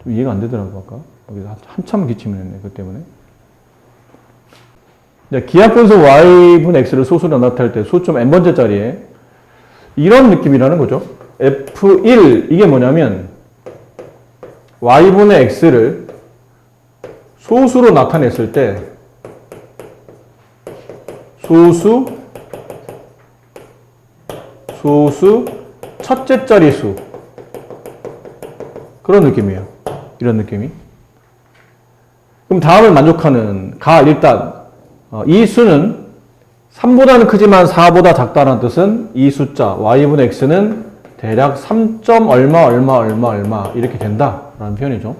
좀 이해가 안 되더라고요, 아까. 여기서 한참 기침을 했네, 그 때문에. 기하분수 y분의 x를 소수로 나타낼 때 소점 n번째 자리에 이런 느낌이라는 거죠. f1, 이게 뭐냐면 y분의 x를 소수로 나타냈을 때 소수 첫째 자리 수, 그런 느낌이에요. 이런 느낌이. 그럼 다음을 만족하는 일단 이 수는 3보다는 크지만 4보다 작다는 뜻은 이 숫자 y분의 x는 대략 3. 얼마 이렇게 된다라는 표현이죠.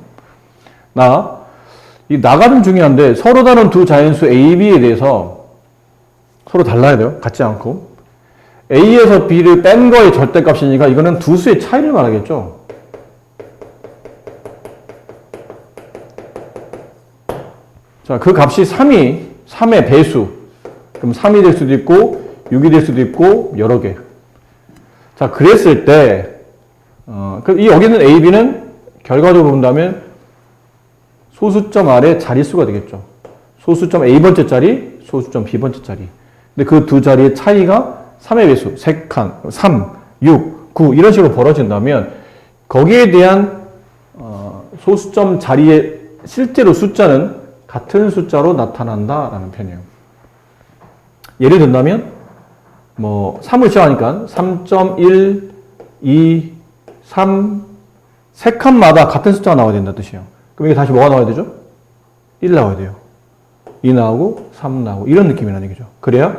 이 나가 좀 중요한데, 서로 다른 두 자연수 A, B에 대해서 서로 달라야 돼요. 같지 않고. A에서 B를 뺀 거의 절대값이니까 이거는 두 수의 차이를 말하겠죠. 자, 그 값이 3의 배수. 그럼 3이 될 수도 있고 6이 될 수도 있고 여러 개. 자, 그랬을 때 여기는 A, B는 결과적으로 본다면 소수점 아래 자릿수가 되겠죠. 소수점 A번째 자리, 소수점 B번째 자리. 근데 그 두 자리의 차이가 3의 배수, 3칸, 3, 6, 9 이런 식으로 벌어진다면 거기에 대한 소수점 자리의 실제로 숫자는 같은 숫자로 나타난다라는 표현이에요. 예를 든다면 3을 시작하니까 3.1, 2, 3, 세 칸마다 같은 숫자가 나와야 된다는 뜻이에요. 그럼 이게 다시 뭐가 나와야 되죠? 1 나와야 돼요. 2 나오고 3 나오고 이런 느낌이라는 얘기죠. 그래야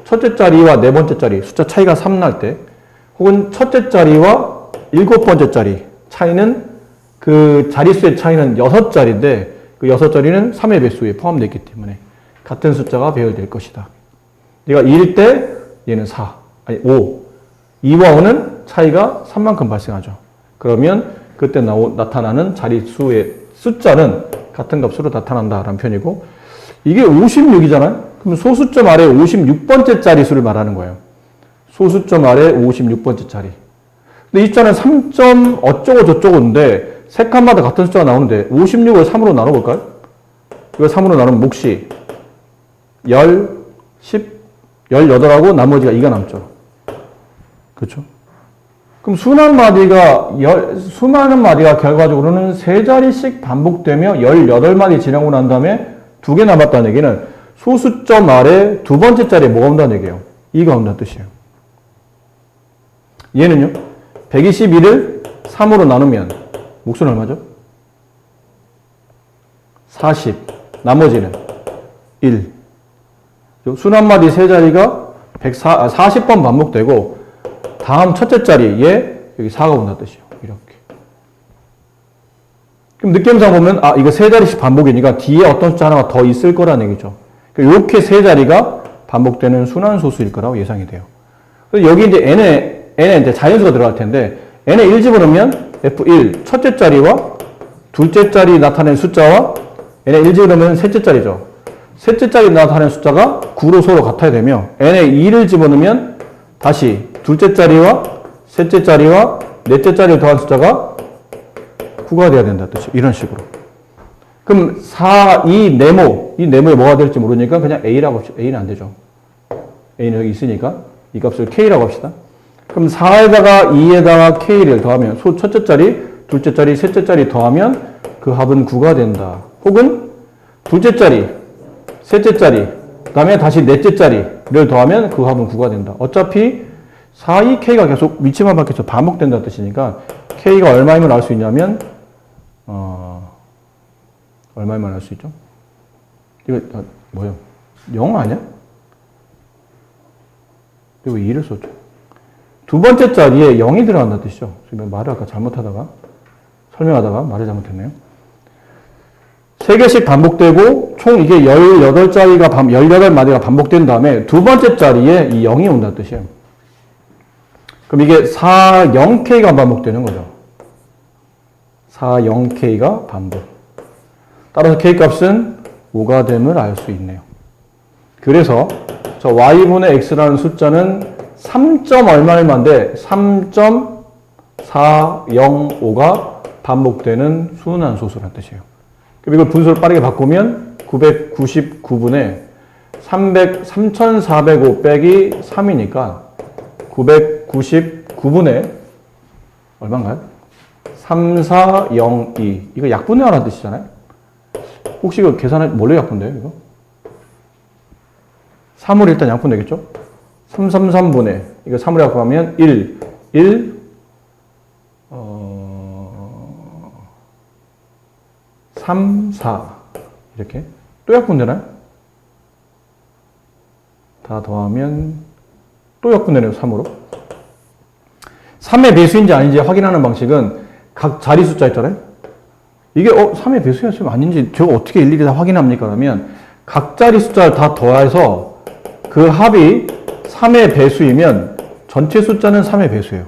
첫째 자리와 네 번째 자리 숫자 차이가 3 날 때, 혹은 첫째 자리와 일곱 번째 자리 차이는, 그 자릿수의 차이는 6자리인데 그 6자리는 3의 배수에 포함되어 있기 때문에 같은 숫자가 배열될 것이다. 얘가 2일 때 얘는 5. 2와 5는 차이가 3만큼 발생하죠. 그러면 그때 나타나는 자릿수의 숫자는 같은 값으로 나타난다라는 표현이고, 이게 56이잖아요. 그럼 소수점 아래 56번째 자릿수를 말하는 거예요. 소수점 아래 56번째 자리. 근데 이 숫자는 3점 어쩌고 저쩌고인데 세 칸마다 같은 숫자가 나오는데 56을 3으로 나눠볼까요? 이거 3으로 나누면 몫이 10, 10, 18하고 나머지가 2가 남죠. 그렇죠? 그럼 수많은 마디가 결과적으로는 세 자리씩 반복되며 18마디 지나고 난 다음에 2개 남았다는 얘기는 소수점 아래 두 번째 자리에 뭐가 온다는 얘기예요? 2가 온다는 뜻이에요. 얘는요, 121을 3으로 나누면 몫은 얼마죠? 40. 나머지는 1. 순한마디 세 자리가 40번 반복되고 다음 첫째 자리에 여기 4가 온다는 뜻이에요. 이렇게. 그럼 느낌상 보면 이거 세 자리씩 반복이니까 뒤에 어떤 숫자 하나가 더 있을 거라는 얘기죠. 이렇게 세 자리가 반복되는 순환소수일 거라고 예상이 돼요. 그래서 여기 이제 n에 이제 자연수가 들어갈 텐데, n에 1 집어넣으면 f1 첫째 자리와 둘째 자리 나타낸 숫자와 n에 1 집어넣으면 셋째 자리죠. 셋째 자리 나타낸 숫자가 9로 서로 같아야 되며, n에 2를 집어넣으면 다시 둘째 자리와 셋째 자리와 넷째 자리를 더한 숫자가 9가 돼야 된다 뜻이에요. 이런 식으로. 그럼 이 네모에 뭐가 될지 모르니까 그냥 A라고 합시다. A는 안 되죠. A는 여기 있으니까 이 값을 K라고 합시다. 그럼 4에다가 2에다가 K를 더하면 첫째 자리, 둘째 자리, 셋째 자리 더하면 그 합은 9가 된다. 혹은 둘째 자리, 셋째 자리, 그 다음에 다시 넷째 자리를 더하면 그 합은 9가 된다. 어차피 4, 2, K가 계속 위치만 바뀌어서 반복된다는 뜻이니까 K가 얼마이면 알 수 있냐면 얼마이면 알 수 있죠? 이거 뭐예요? 0 아니야? 이거 2를 썼죠. 두 번째 자리에 0이 들어간다는 뜻이죠. 말을 아까 설명하다가 말을 잘못했네요. 3개씩 반복되고 총 이게 18마디가 반복된 다음에 두 번째 자리에 이 0이 온다는 뜻이에요. 그럼 이게 40K가 반복되는 거죠. 40K가 반복. 따라서 K값은 5가 됨을 알 수 있네요. 그래서 저 y분의 x라는 숫자는 3. 얼마인데 3.405가 반복되는 순환소수라는 뜻이에요. 그럼 이걸 분수를 빠르게 바꾸면 999분의 3405 빼기 3이니까 999분의 얼마인가요? 3402. 이거 약분해라는 뜻이잖아요. 혹시 이거 계산을 뭘로 약분돼요? 이거? 3으로 일단 약분되겠죠? 333분의 이거 3으로 약분하면 3, 4 이렇게 또 약분되나요? 다 더하면 또 약분되네요. 3으로. 3의 배수인지 아닌지 확인하는 방식은 각 자리 숫자 있잖아요. 이게 3의 배수였으면 아닌지 저거 어떻게 일일이 다 확인합니까? 그러면 각 자리 숫자를 다 더해서 그 합이 3의 배수이면 전체 숫자는 3의 배수예요.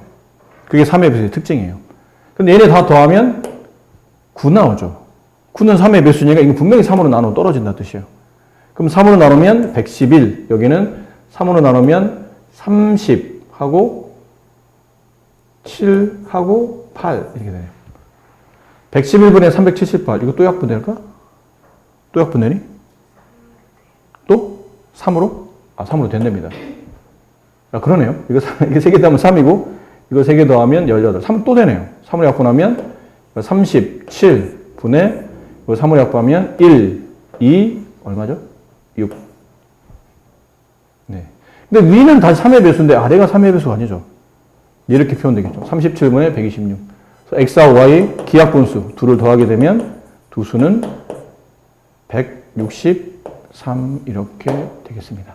그게 3의 배수의 특징이에요. 근데 얘네 다 더하면 9 나오죠. 9는 3의 배수니까 이거 분명히 3으로 나누면 떨어진다는 뜻이에요. 그럼 3으로 나누면 111, 여기는 3으로 나누면 30하고 7하고 8 이렇게 돼요. 111분의 378, 이거 또 약분될까? 또 약분되니? 또? 3으로? 3으로 된답니다. 그러네요. 이거 3개 더하면 3이고, 이거 3개 더하면 18. 3은 또 되네요. 3으로 약분하면 37분의, 이거 3으로 약분하면 1, 2, 얼마죠? 6. 네. 근데 위는 다시 3의 배수인데 아래가 3의 배수가 아니죠. 이렇게 표현되겠죠. 37분의 126. X와 Y 기하분수 둘을 더하게 되면 두 수는 163 이렇게 되겠습니다.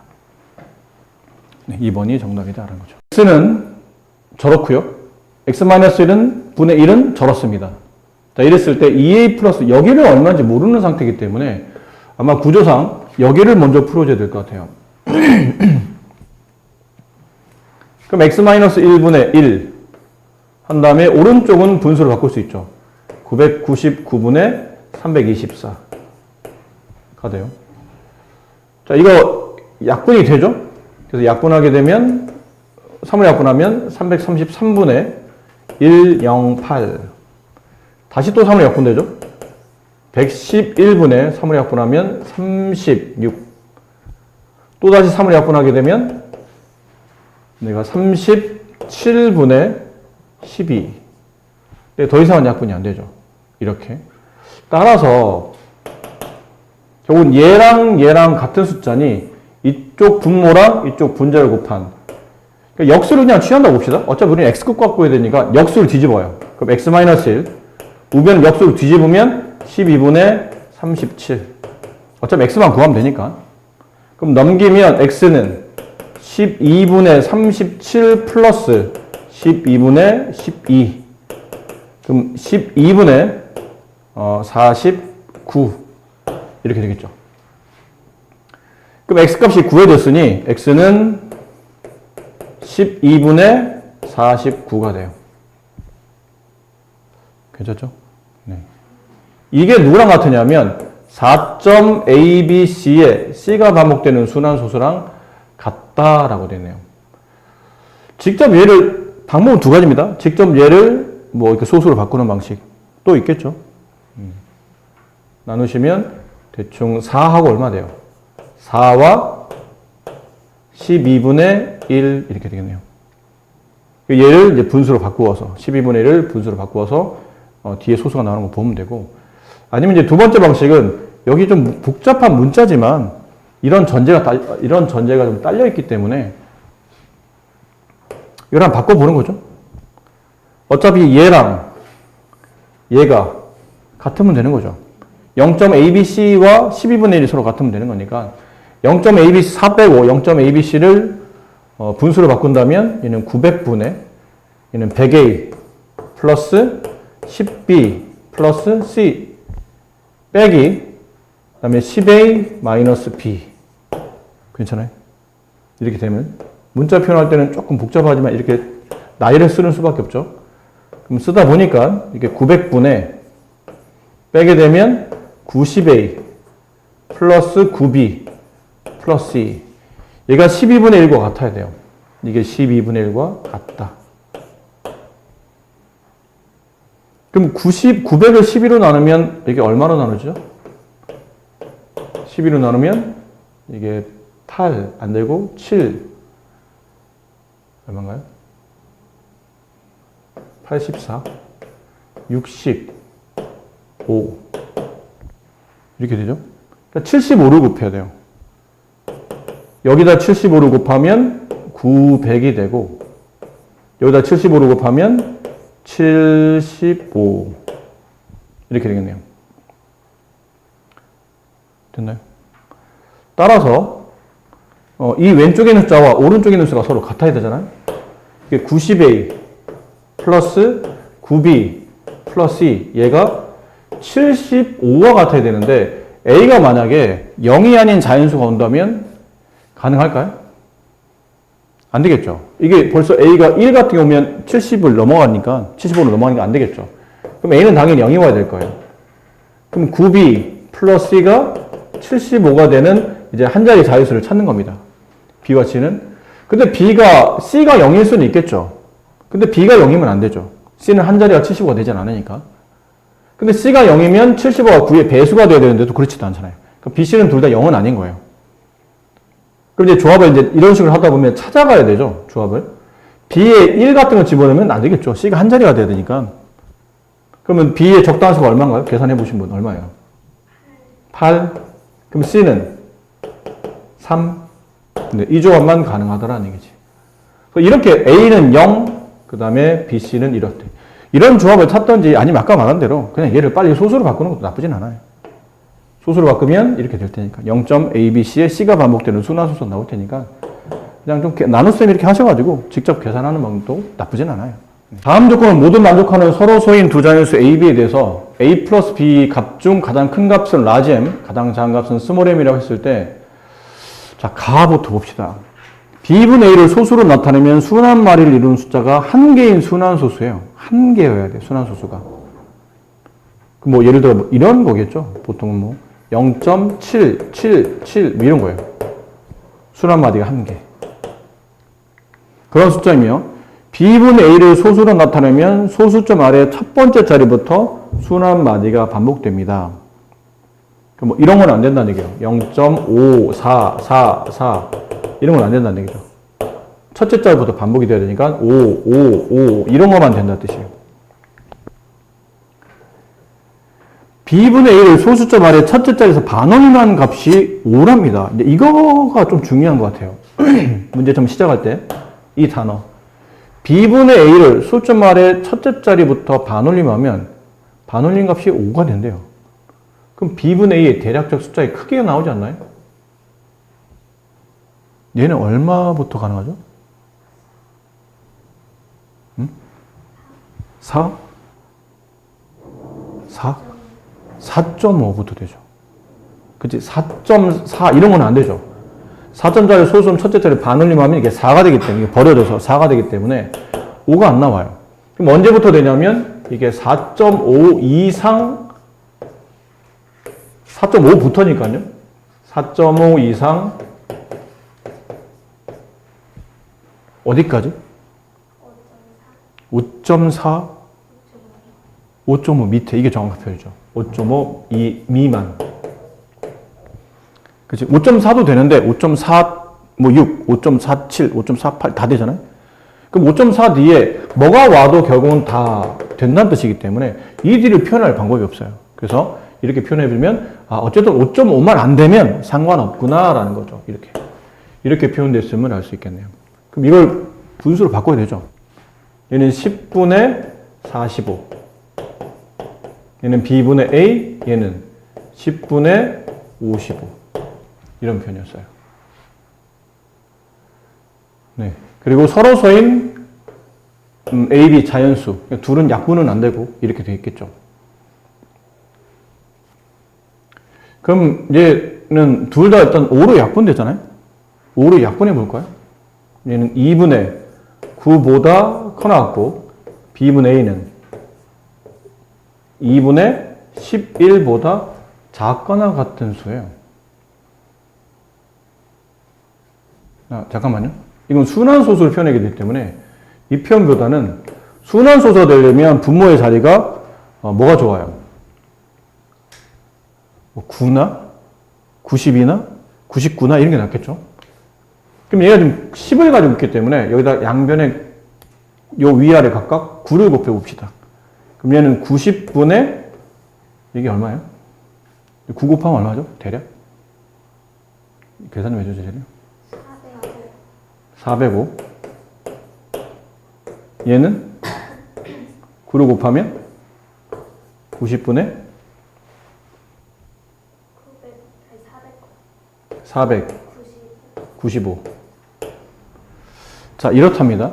네, 2번이 정답이다라는 거죠. X는 저렇고요. X-1은 분의 1은 저렇습니다. 자, 이랬을 때 2A 플러스 여기를 얼마인지 모르는 상태이기 때문에 아마 구조상 여기를 먼저 풀어줘야 될 것 같아요. 그럼 X-1분의 1 한 다음에 오른쪽은 분수를 바꿀 수 있죠. 999분의 324가 돼요. 자, 이거 약분이 되죠? 그래서 약분하게 되면 3을 약분하면 333분의 108 다시 또 3을 약분되죠? 111분의 3을 약분하면 36 또다시 3을 약분하게 되면 내가 37분의 12. 근데 더 이상은 약분이 안 되죠. 이렇게. 따라서 결국은 얘랑 같은 숫자니 이쪽 분모랑 이쪽 분자를 곱한. 그러니까 역수를 그냥 취한다고 봅시다. 어차피 우리는 x값 갖고 해야 되니까 역수를 뒤집어요. 그럼 x-1 우변 역수를 뒤집으면 12분의 37. 어차피 x만 구하면 되니까. 그럼 넘기면 x는 12분의 37 플러스 12분의 12. 그럼 12분의 49. 이렇게 되겠죠. 그럼 x값이 구해졌으니 x는 12분의 49가 돼요. 괜찮죠? 네. 이게 누구랑 같으냐면 4점 ABC에 C가 반복되는 순환소수랑 같다라고 되네요. 직접 얘를 방법은 두 가지입니다. 직접 얘를 뭐 이렇게 소수로 바꾸는 방식 또 있겠죠. 나누시면 대충 4하고 얼마 돼요? 4와 12분의 1 이렇게 되겠네요. 얘를 이제 분수로 바꾸어서 12분의 1을 분수로 바꾸어서 뒤에 소수가 나오는 거 보면 되고, 아니면 이제 두 번째 방식은 여기 좀 복잡한 문자지만 이런 전제가 좀 딸려 있기 때문에 이걸 한번 바꿔보는 거죠. 어차피 얘랑 얘가 같으면 되는 거죠. 0.abc와 12분의 1이 서로 같으면 되는 거니까 0.abc 4 빼고 0.abc를 분수로 바꾼다면 얘는 900분의 얘는 100a 플러스 10b 플러스 c 빼기 그 다음에 10a 마이너스 b. 괜찮아요? 이렇게 되면 문자 표현할 때는 조금 복잡하지만 이렇게 나열을 쓰는 수밖에 없죠. 그럼 쓰다 보니까 이렇게 900분의 빼게 되면 90a 플러스 9b 플러스 c. 얘가 12분의 1과 같아야 돼요. 이게 12분의 1과 같다. 그럼 900을 12로 나누면 이게 얼마로 나누죠? 12로 나누면 이게 8 안 되고 7 얼마인가요? 84 65 이렇게 되죠? 그러니까 75를 곱해야 돼요. 여기다 75를 곱하면 900이 되고 여기다 75를 곱하면 75 이렇게 되겠네요. 됐나요? 따라서 이 왼쪽에 있는 숫자와 오른쪽에 있는 숫자가 서로 같아야 되잖아요. 이게 90A 플러스 9B 플러스 E 얘가 75와 같아야 되는데 A가 만약에 0이 아닌 자연수가 온다면 가능할까요? 안 되겠죠. 이게 벌써 A가 1 같은 게 오면 70을 넘어가니까 75로 넘어가니까 안 되겠죠. 그럼 A는 당연히 0이 와야 될 거예요. 그럼 9B 플러스 C가 75가 되는 이제 한 자리 자유수를 찾는 겁니다. B와 C는. 근데 B가 C가 0일 수는 있겠죠. 근데 B가 0이면 안 되죠. C는 한 자리가 75가 되진 않으니까. 근데 C가 0이면 75가 9의 배수가 돼야 되는데도 그렇지도 않잖아요. 그럼 B, C는 둘 다 0은 아닌 거예요. 그럼 이제 조합을 이제 이런 식으로 하다 보면 찾아가야 되죠. 조합을. B에 1 같은 거 집어넣으면 안 되겠죠. C가 한 자리가 돼야 되니까. 그러면 B의 적당한 수가 얼마인가요? 계산해 보신 분 얼마예요? 8. 그럼 C는 3. 근데 이 조합만 가능하더라는 얘기지. 이렇게 A는 0, 그 다음에 B, C는 이렇대. 이런 조합을 찾던지 아니면 아까 말한 대로 그냥 얘를 빨리 소수로 바꾸는 것도 나쁘진 않아요. 소수로 바꾸면 이렇게 될 테니까 0.ABC에 C가 반복되는 순환소수가 나올 테니까 그냥 좀 나눗셈 이렇게 하셔가지고 직접 계산하는 방법도 나쁘진 않아요. 다음 조건은 모두 만족하는 서로 소인 두 자연수 A, B에 대해서 A 플러스 B 값 중 가장 큰 값은 라지 M, 가장 작은 값은 스몰 m이라고 했을 때 자, 가부터 봅시다. B분의 A를 소수로 나타내면 순환 마리를 이루는 숫자가 한 개인 순환소수예요. 한 개여야 돼, 순환소수가. 뭐 예를 들어 뭐 이런 거겠죠. 보통은 뭐 0.777 이런 거예요. 순환 마디가 한 개. 그런 숫자이며 B분의 A를 소수로 나타내면 소수점 아래 첫 번째 자리부터 순환 마디가 반복됩니다. 뭐 이런 건 안 된다는 얘기예요. 0.5444 이런 건 안 된다는 얘기죠. 첫째 자리부터 반복이 돼야 되니까 5, 5, 5 이런 것만 된다는 뜻이에요. B분의 A를 소수점 아래 첫째 자리에서 반원이라는 값이 5랍니다. 근데 이거가 좀 중요한 것 같아요. 문제점 시작할 때 이 단어 B분의 A를 소수점 아래 첫째 자리부터 반올림하면 반올림 값이 5가 된대요. 그럼 B분의 A의 대략적 숫자의 크기가 나오지 않나요? 얘는 얼마부터 가능하죠? 4? 4? 4.5부터 되죠. 그치? 4.4 이런 건 안 되죠. 4점짜리 소수점 첫째 자리 반올림하면 이게 4가 되기 때문에 이게 버려져서 4가 되기 때문에 5가 안 나와요. 그럼 언제부터 되냐면 이게 4.5 이상 4.5부터니까요. 4.5 이상 어디까지? 5.4 5.5 밑에 이게 정확한 표현이죠. 5.5 이 미만. 그치? 5.4도 되는데 5.4 뭐 6, 5.47, 5.48 다 되잖아요. 그럼 5.4 뒤에 뭐가 와도 결국은 다 된다는 뜻이기 때문에 이 뒤를 표현할 방법이 없어요. 그래서 이렇게 표현해보면 아 어쨌든 5.5만 안 되면 상관없구나라는 거죠. 이렇게 표현됐음을 알 수 있겠네요. 그럼 이걸 분수로 바꿔야 되죠. 얘는 10분의 45. 얘는 B분의 A, 얘는 10분의 55. 이런 표현이었어요. 네. 그리고 서로서인 A, B 자연수. 둘은 약분은 안 되고 이렇게 되어 있겠죠. 그럼 얘는 둘 다 일단 5로 약분되잖아요. 5로 약분해 볼까요? 얘는 2분의 9보다 커나갔고 B분의 A는 2분의 11보다 작거나 같은 수예요. 잠깐만요. 이건 순환소수를 표현하게 되기 때문에 이 표현보다는 순환소수가 되려면 분모의 자리가 뭐가 좋아요? 뭐 9나? 90이나? 99나? 이런 게 낫겠죠? 그럼 얘가 지금 10을 가지고 있기 때문에 여기다 양변에 요 위아래 각각 9를 곱해봅시다. 그럼 얘는 90분의 이게 얼마예요? 9 곱하면 얼마죠? 대략? 계산 좀 해주세요. 405. 얘는 9를 곱하면 90분의 495. 자, 이렇답니다.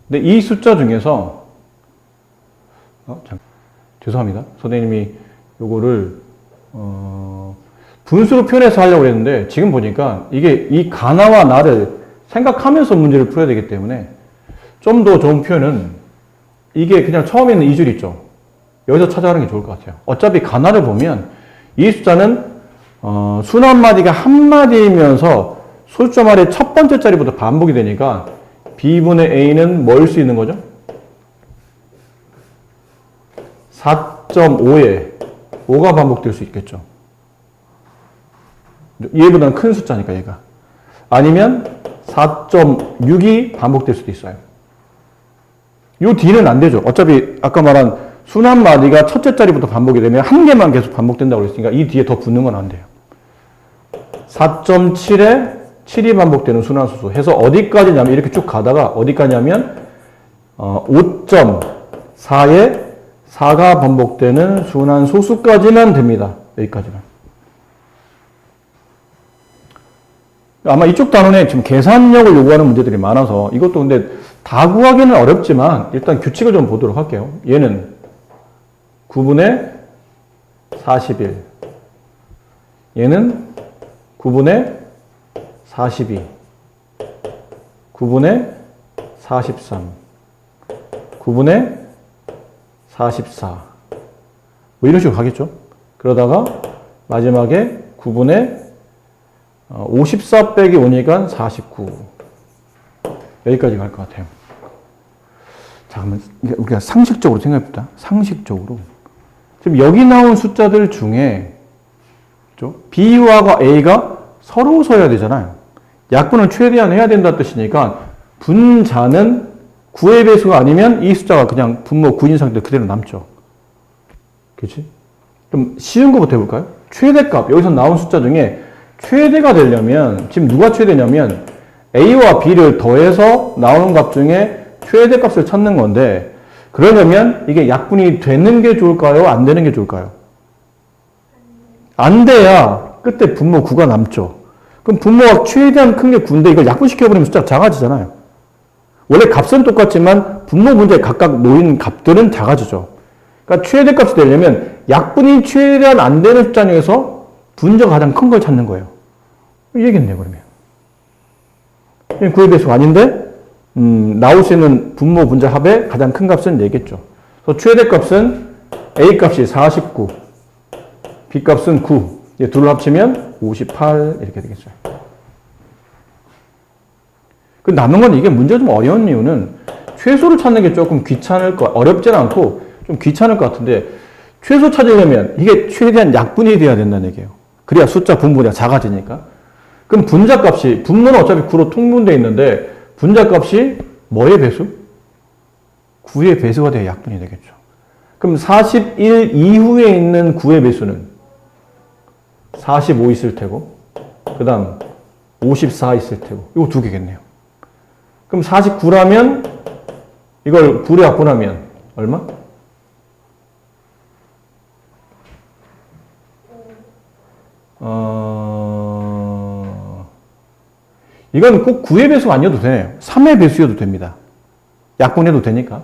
근데 이 숫자 중에서, 죄송합니다. 선생님이 요거를, 분수로 표현해서 하려고 했는데, 지금 보니까 이게 이 가나와 나를 생각하면서 문제를 풀어야 되기 때문에, 좀 더 좋은 표현은, 이게 그냥 처음에 있는 이 줄 있죠? 여기서 찾아가는 게 좋을 것 같아요. 어차피 가나를 보면, 이 숫자는, 순 한마디가 한마디이면서 소수점 아래 첫 번째 자리부터 반복이 되니까 B분의 A는 뭐일 수 있는 거죠? 4.5에 5가 반복될 수 있겠죠. 얘보다는 큰 숫자니까 얘가. 아니면 4.6이 반복될 수도 있어요. 요 D는 안 되죠. 어차피 아까 말한 순 한마디가 첫째 자리부터 반복이 되면 한 개만 계속 반복된다고 그랬으니까 이 뒤에 더 붙는 건 안 돼요. 4.7에 7이 반복되는 순환소수 해서 어디까지냐면 이렇게 쭉 가다가 어디까지냐면 5.4에 4가 반복되는 순환소수까지만 됩니다. 여기까지만. 아마 이쪽 단원에 지금 계산력을 요구하는 문제들이 많아서 이것도 근데 다 구하기는 어렵지만 일단 규칙을 좀 보도록 할게요. 얘는 9분의 41. 얘는 9분의 42. 9분의 43. 9분의 44. 뭐 이런 식으로 가겠죠. 그러다가 마지막에 9분의 54 빼기 5니까 49. 여기까지 갈 것 같아요. 자, 그러면 우리가 상식적으로 생각해봅시다. 상식적으로. 지금 여기 나온 숫자들 중에 그렇죠? B와 A가 서로 서야 되잖아요. 약분을 최대한 해야 된다는 뜻이니까 분자는 9의 배수가 아니면 이 숫자가 그냥 분모 9인 상태 그대로 남죠. 그렇지? 좀 쉬운 거부터 해볼까요? 최대값, 여기서 나온 숫자 중에 최대가 되려면 지금 누가 최대냐면 A와 B를 더해서 나오는 값 중에 최대값을 찾는 건데 그러려면 이게 약분이 되는 게 좋을까요? 안 되는 게 좋을까요? 안 돼야 끝에 분모 9가 남죠. 그럼 분모가 최대한 큰 게 9인데 이걸 약분시켜버리면 숫자가 작아지잖아요. 원래 값은 똑같지만 분모 문제에 각각 놓인 값들은 작아지죠. 그러니까 최대값이 되려면 약분이 최대한 안 되는 숫자 중에서 분자가 가장 큰 걸 찾는 거예요. 이 얘기겠네요, 그러면. 9의 배수가 아닌데 나올 수 있는 분모 분자 합의 가장 큰 값은 얘겠죠. 그래서 최대값은 A값이 49, B값은 9, 이 둘을 합치면 58 이렇게 되겠죠. 그 남은 건 이게 문제가 좀 어려운 이유는 최소를 찾는 게 조금 귀찮을 것, 어렵진 않고 좀 귀찮을 것 같은데 최소 찾으려면 이게 최대한 약분이 돼야 된다는 얘기예요. 그래야 숫자 분모가 작아지니까. 그럼 분자값이, 분모는 어차피 9로 통분되어 있는데 분자값이 뭐의 배수? 9의 배수가 돼야 약분이 되겠죠. 그럼 41 이후에 있는 9의 배수는 45 있을 테고 그 다음 54 있을 테고 이거 두 개겠네요. 그럼 49라면 이걸 9로 약분하면 얼마? 이건 꼭 9의 배수가 아니어도 돼요. 3의 배수여도 됩니다. 약분해도 되니까.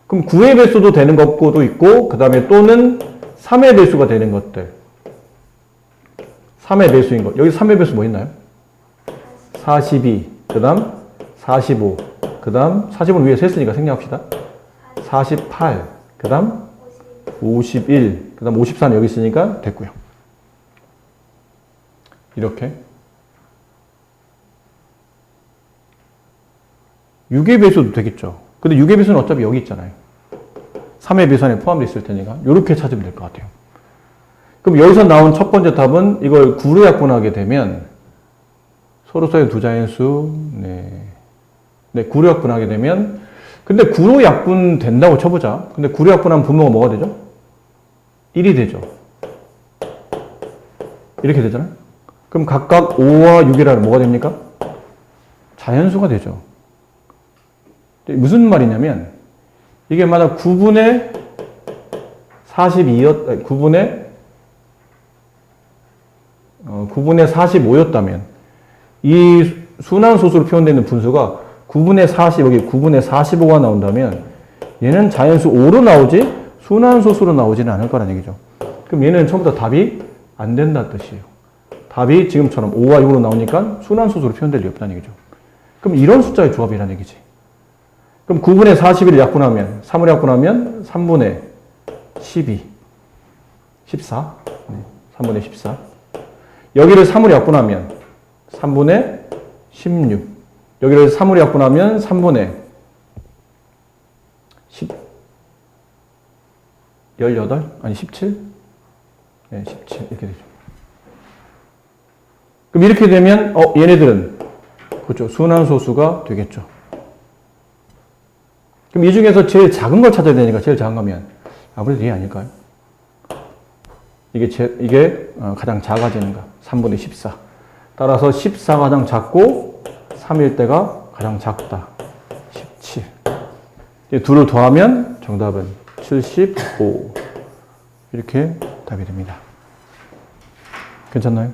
그럼 9의 배수도 되는 것도 있고 그 다음에 또는 3의 배수가 되는 것들. 3의 배수인 것. 여기 3의 배수 뭐 있나요? 42, 그 다음 45, 그 다음 45는 위에 셌으니까 생략합시다. 48, 그 다음 51, 그 다음 54는 여기 있으니까 됐고요. 이렇게 6의 배수도 되겠죠. 근데 6의 배수는 어차피 여기 있잖아요. 3의 배수 안에 포함되어 있을 테니까 이렇게 찾으면 될 것 같아요. 그럼 여기서 나온 첫 번째 답은 이걸 구로 약분하게 되면 서로 사이 두 자연수, 구로 약분하게 되면, 근데 구로 약분 된다고 쳐보자. 근데 구로 약분하면 분모가 뭐가 되죠? 1이 되죠. 이렇게 되잖아요. 그럼 각각 5와 6이라는 뭐가 됩니까? 자연수가 되죠. 무슨 말이냐면, 이게 만약 9분의 45였다면, 이 순환소수로 표현되어 있는 분수가 9분의 40, 여기 9분의 45가 나온다면, 얘는 자연수 5로 나오지, 순환소수로 나오지는 않을 거라는 얘기죠. 그럼 얘는 처음부터 답이 안 된다는 뜻이에요. 답이 지금처럼 5와 6으로 나오니까 순환소수로 표현될 리 없다는 얘기죠. 그럼 이런 숫자의 조합이라는 얘기지. 그럼 9분의 41을 약분하면, 3을 약분하면 3분의 12, 14. 3분의 14. 여기를 3으로 약분하면 3분의 16. 여기를 3으로 약분하면 3분의 18? 아니 17? 네, 17 이렇게 되죠. 그럼 이렇게 되면 얘네들은 그렇죠. 순환소수가 되겠죠. 그럼 이 중에서 제일 작은 걸 찾아야 되니까 제일 작은 거면 아무래도 얘 아닐까요? 이게 가장 작아지는가? 3분의 14. 따라서 14가 가장 작고 3일 때가 가장 작다. 17. 이 둘을 더하면 정답은 75. 이렇게 답이 됩니다. 괜찮나요?